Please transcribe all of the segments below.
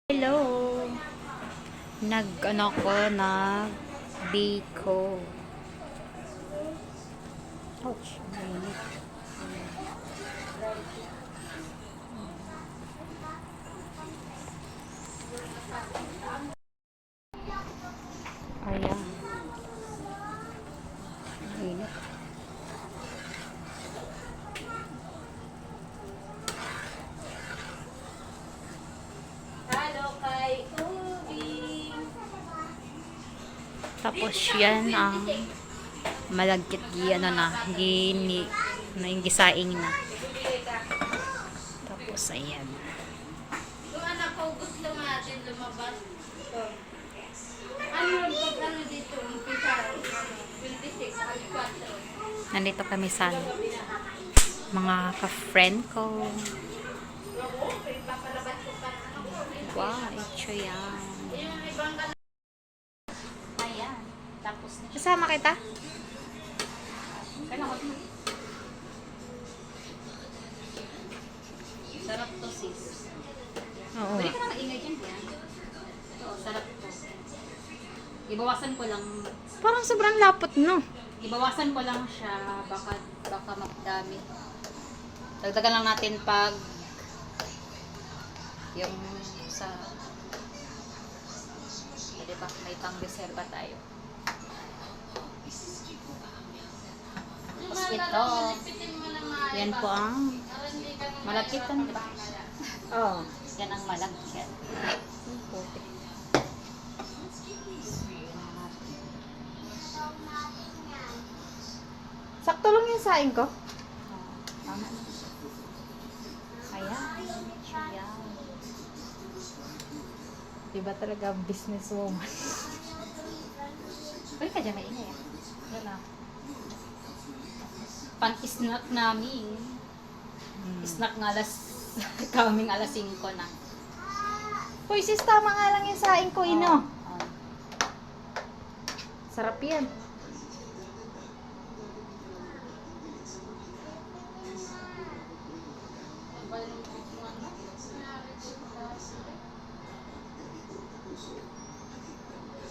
Hello. Nag-biko. Ouch. Mainit. Ayan. Mainit. Tapos yan ang malagkit yung gisaing na. Tapos ayan. Yung anak ko gusto natin lumabas. Ano dito? Umpisa, 26, 24. Nandito kami sa mga ka-friend ko. Wow, ito yan. Yung ibang ayan. Tapos na siya. Kasama kita? Kanakot mo. Sarap to, sis. Oo. Pwede ka na maingay dyan, yan. Oo, sarap to. Ibawasan ko lang. Parang sobrang lapot, no? Ibawasan ko lang siya. Baka magdami. Dagdagan lang natin pag yung sa diba, may pang-reserva tayo. Tapos ito, yan po ang malakitan, diba? Oo. Yan ang malagkit. Sakto lang yung saing ko. Tama na. Ayan. Ayan. Diba talaga businesswoman? Pwede ka dyan maingay, ah. Yan na. Pang-snack namin. Snack nga kaming alas 5 na. Hoy sis, tama nga lang yung saing ko, ino. Oo. Sarap yan.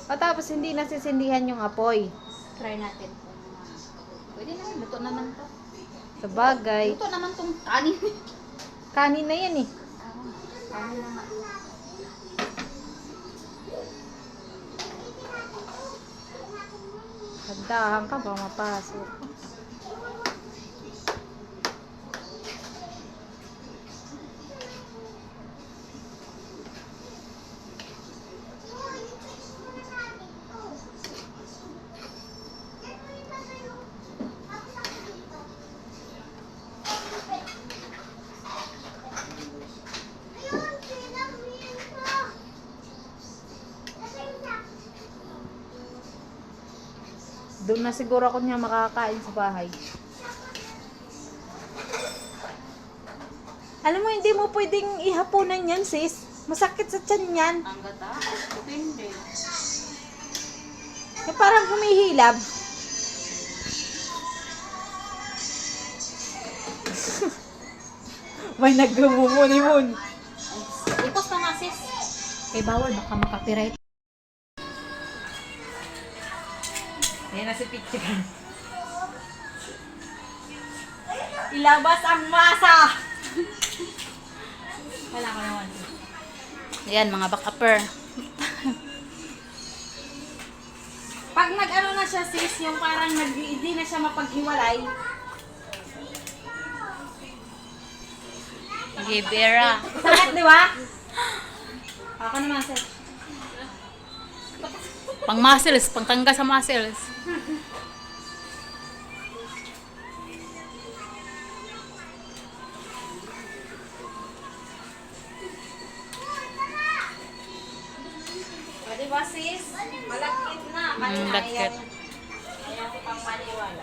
O tapos hindi nasisindihan yung apoy. Try natin. Pwede na, luto naman to. Sa bagay, Luto naman tong kanin. kanin na yan eh. Kanin naman. Hagdahan ka ba mapasok? Doon na siguro ako niya makakain sa bahay. Alam mo, hindi mo pwedeng ihapunan yan, sis. Masakit sa tiyan yan. Ang gata? Depende. Yung parang humihilab. May nagmumuni-mun. Ipos na nga, sis. Kay bawal, baka makapiright. Yan na si Pichigan. Ilabas ang masa! Wala ko naman. Ayan, mga back-upper. Pag nag-ano na siya sis, yung parang hindi na siya mapaghiwalay. Gibera. Sakit, di ba? Ako naman sis. Pang muscles, pangtangga sa muscles. O, di ba sis? Malagkit na. Kanina Malagkit. ayan. Ayan ko pang maniwala.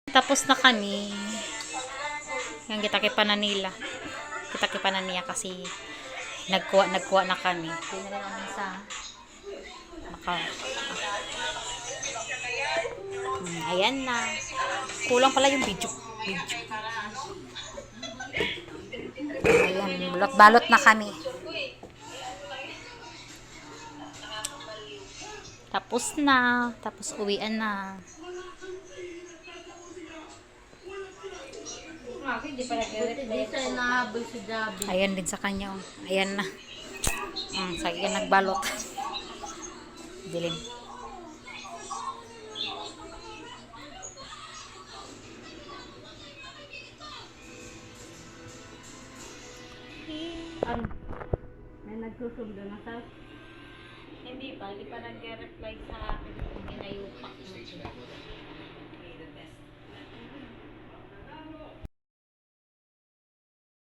Tapos na kami. Yung kita-kipanan nila. Kita-kipanan niya kasi nagkuha na kami. Pinala namin sa Ayan na. Kulang pala yung video. Ayan, balot-balot na kami. Tapos na. Tapos uwian na. Hindi pa nag-reflex. Nahabol si Gabi. Ayan din sa kanya. Oh. Ayan na. Sa akin nagbalot. Dilim. Ano? May nagsusundo na sa... Hindi pa nag-reply sa akin kung ginayupak mo.